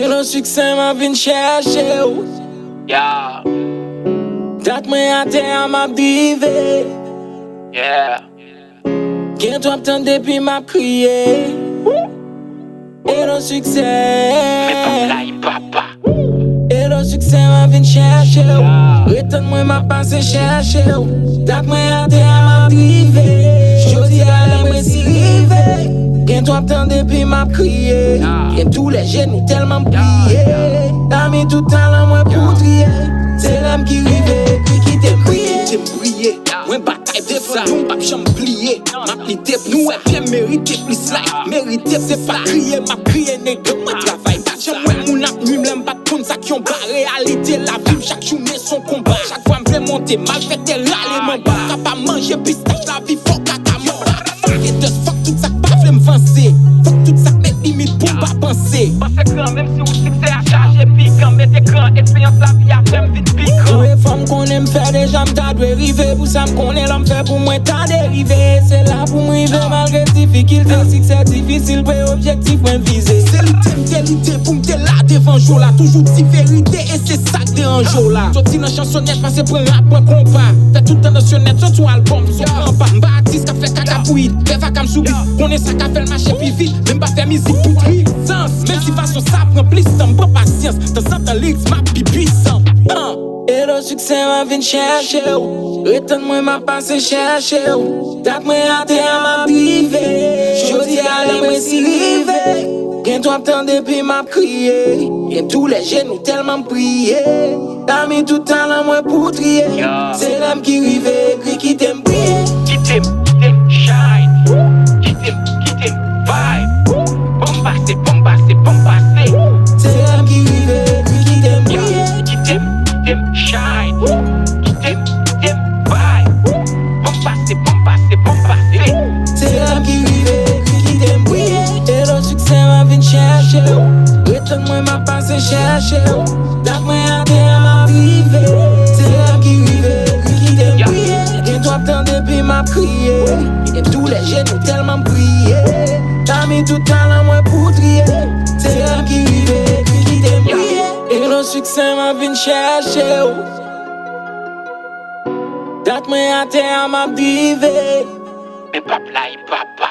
Et le succès m'a venu chercher. Yeah, Dat mwen a terre m'a drivé. yeah. Gen toi t'en depuis m'a crié. Et le succès. Mais comme là, papa. Et le succès m'a venu chercher. Retan moi m'a passé chercher. Dat mwen a terre m'a drivé. Jodi a la mwen si rivé. Gen toi t'en depuis m'a crié. Gen tous les genoux tellement plié. T'as mis tout talent moi pour trier. C'est l'âme qui rive, qui t'aime briller. Mwen bataille de ça, nous pas jamais plier. M'a plité, nous est bien mérité plus like. Mérité, c'est pas crier, m'a crié, nègre, moi travaille pas. J'aime mon ap, lui m'l'aime pas pour ça qui ont pas réalité. La vie, chaque journée son combat. Chaque fois m'vle monter, mal fait, elle râle mon bas. T'as pas manger pistache, la vie, faut qu'à ta mort. Et de fuck tout ça, pas vle m'vancer. Fuck tout ça, met limite pour pas penser. Parce que quand même si vous succès à charger, puis quand même écran, expérience la vie à faire vite piquant. Les femmes qu'on aime faire déjà m'ta dwe rive. Pour ça m'connais l'homme fait pour moi t'as dérivé. C'est là pour moi rive malgré difficulté. Succès difficile pour objectif moins visé. C'est l'idée pour m'te là devant jour là. Toujours si vérité et c'est ça que un jour là. Sorti dans chansonnette passé pour un rap pour un compas. Fait tout temps dans sonnette, sur album, sur grand pas. M'ba artiste qui fait caca pour hit. Fait vacances soubi. Connais ça qui fait le marché plus vite. Même pas faire musique pour tri. Sens. Même si façon ça prend plus de temps. Pas patience. Dans certains lyrics ma plus puissant. Et le succès m'a venu chercher. Retan moi m'a passé chercher. Dat mwen a terre m'a privé. Jodi a la mwen si rivé. Gen toi t'en depuis m'a crié. Gen tous les genoux tellement prié. T'as mis tout talent moi pour trier. C'est l'âme qui rive, qui t'aime briller. Qui t'aime shine. Qui t'aime vibe. Bombasté, bombasté, bombasté. C'est l'âme qui rive, qui t'aime briller. Qui t'aime shine. Qui t'aime vibe. Bombasté, bombasté, bombasté. C'est l'âme qui rive, qui t'aime briller. Et le succès m'a venu chercher. Retan moi m'a passé chercher. Dat mwen a terre m'a privé. C'est l'âme qui rive, qui t'aime briller. Gen toi t'en depuis m'a crié. Et tous les genoux tellement brillé. T'as mis tout talent moi pour trier. C'est l'âme qui rive, qui t'aime briller. Et le succès m'a venu chercher. Dat mwen a terre m'a privé. Mais papa, papa.